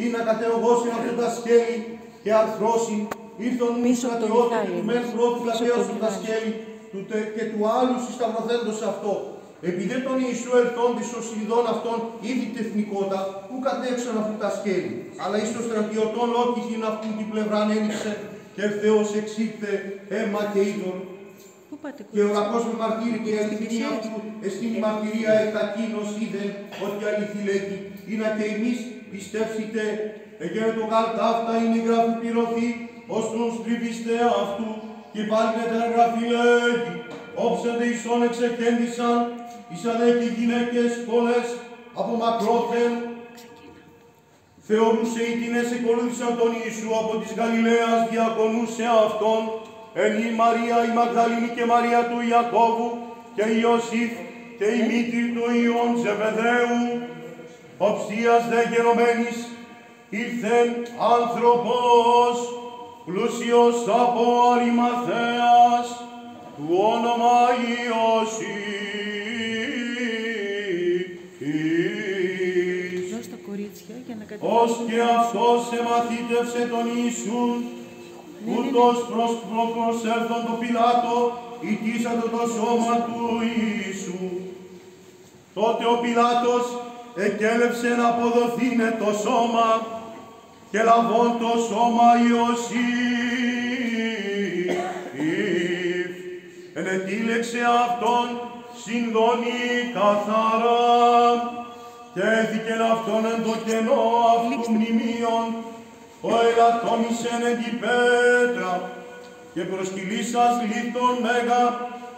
ή να κατεογώσει αυτά τα σκέλη και αρθρώσει, ήρθον μη στρατιώτη του μεν πρώτου κατέωσον τα σκέλη και του άλλου συσταυρωθέντος αυτό. Επειδή τον Ιησού ελθόντης ως ειδών αυτών ήδη τεθνικότα, που κατέξαν αυτού τα σκέλη. Αλλά εις των στρατιωτών όχι την αυτού την πλευράν ένιξε και Θεός εξήχθε αίμα και είδων. Και ο λακός με μαρτύρει και η αληθινή αυτού εστίν η μαρτυρία εκτακίνος είδεν ότι αληθή λέγει, είναι και εμείς πιστεύσετε, εγγένε το καλτάφτα είναι η γράφη πληρωθεί, ως τον στριβίστε αυτού, και πάλι με τα γραφή λέγει, όψεντε ισόν εξεκέντησαν, ίσανε και οι γυναίκες πολλές από μακρόθεν, θεωρούσε οι τίνες εκολούθησαν τον Ιησού από της Γαλιλαίας διακονούσε αυτόν, εν η Μαρία η Μαγδαλήνη και Μαρία του Ιακώβου και Ιωσήφ και η μήτρη του Ιων Ζεβεδαίου, οψίας δε γενομένης, ήρθεν άνθρωπος, πλούσιος από Αριμαθέας, του όνομα Ιωσήφ. Ως και αυτός εμαθήτευσε τον Ιησούν, ούτως προσέλθον το Πιλάτο, ητήσατο το σώμα του Ιησού. Τότε ο Πιλάτος εκέλευσε να αποδοθήνε το σώμα και λαβών το σώμα Ιωσήφ, ενετήλεξε αυτόν συνδόνη καθαρά και έθηκεν αυτόν εν το κενό αυτού μνημείων, ο ελαττόμησεν εν την πέτρα και προσκυλήσας λίθον μέγα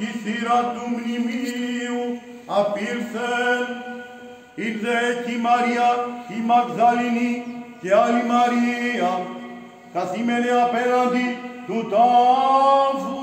η θύρα του μνημείου απήλθεν. Ήρθε εκεί η Μαρία η Μαγδαληνή και άλλη Μαρία, καθήμενε απέναντι του τάφου.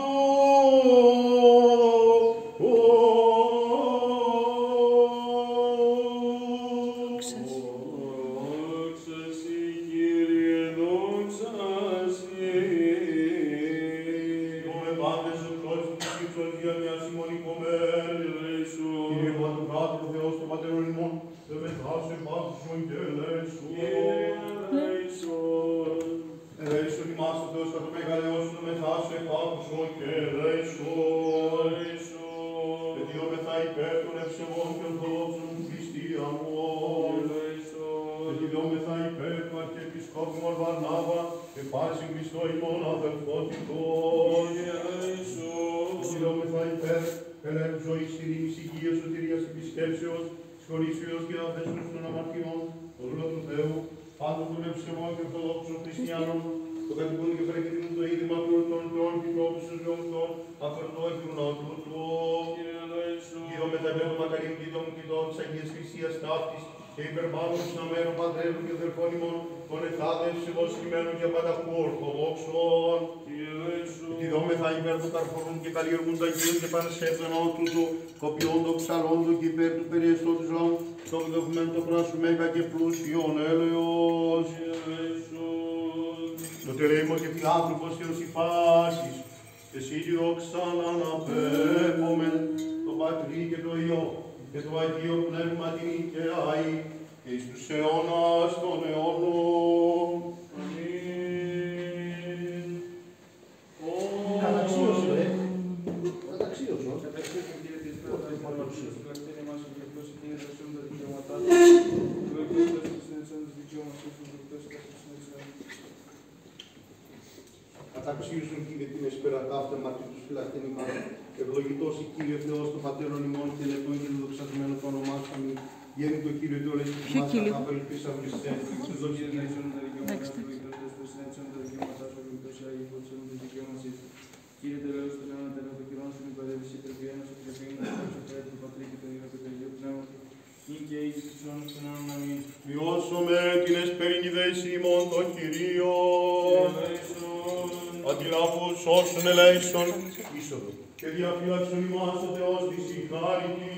Και υπερβάλλον τους αμέρων πατρέρων και αδελφών ημών, των εθάδευσιμων σχημένων και πανταχού ορθοδόξων. Τη δόμεθα υπέρ του καρφορούν και καλλιεργούν τα γύρω και πανεσχέδων τούτου, κοπιών των ψαλών και υπέρ του περιεστώτης λαού, το δεδομένο το πράσου μέγα και πλούσιον έλεος. Το τερέιμο και φιλάνθρωπος και ως υφάσεις, και εσύ τη δόξα να αναπέμπομεν, το Πατρί και το Υιό, και το Αγίο Πνεύμα την οικαιάη, και εις τους αιώνας των αιώνων. Αμήν. Καταξίωσε, ρε. Καταξίωσε. Καταξίωσε, Κύριε της Πνεύματος, του πλακτήρι μας, και εκτός εκείνης δοσούν τα δικαιώματά του, του εκτός της συνέντησαν της δικαιώματος, του εκτός της συνέντησαν. Καταξίωσον, Κύριε, την εσπερατάφτα μαρτύρ τους φυλακτήν ημάς. Ευλογητός η Κύριε Θεός των Πατέρων ημών και ελεγχόν και δοξασμένο το όνομά σου. Αμήν. Γέννη το Κύριο του όλες τις μας τα κάπελ πίσω από τις θέσεις. Τους δώσει την έξοδο τα δικαιώματα σου, εκτός της συνέντησαν τα δικαιώματά σου, εκτός της Αγίου Φωτισόν της δικαιώματας σου. Κύριε τελείως τον αιώνα τελειοδοκυρών σου, μην παρέμβηση τρεπιένος, επιτρεπίνος, του Πατρί, του Πατρί και του Υιού και του Αγίου Πνεύματος. Νυν και εις τους αιώνας των αιώνων. Αμήν. Βιώσομαι την εσπερινή δέση ημών των Κυρίων. Αντιλάβους όσων ελέησον είσοδο. Και διαφύλαξον ημάς ο Θεός της η χάρητη.